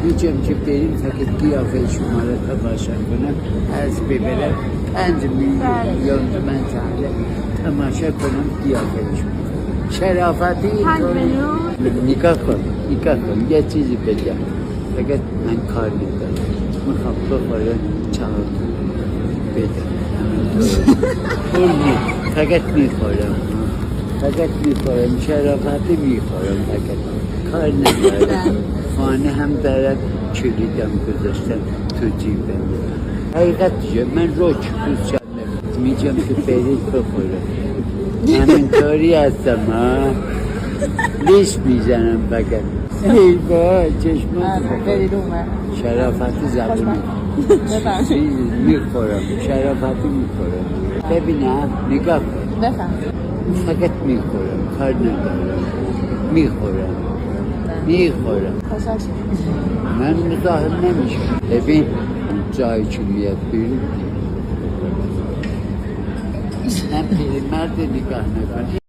میگم که بریم فقط قیافه شما را تماشا کنم از ببرم 5 میلیون من سهله تماشا کنم قیافه شما شرافتی 5 میلیون نگاه کن یه چیزی بگم فقط من کار ندارم میخوام بخورم چهار بدم پول نید فقط میخورم شرافتی میخورم فقط کار ندارم خانه هم دارم کلیدم گذاشتم تو جیبم حقیقتشه من روچ دوست میگم که برید بخورم همینطوری هستم ها لیست میزنم فقط ای با چشمان برید اومد شرافتی زبونی میخورم شرافتی میخورم ببینم نگاه کن بفهم فقط میخورم کار ندارم میخورم خوشحال شدم من مزاحم نمیشم ببین جایی که میاد بیرون من پیرمرد نگاه نکنی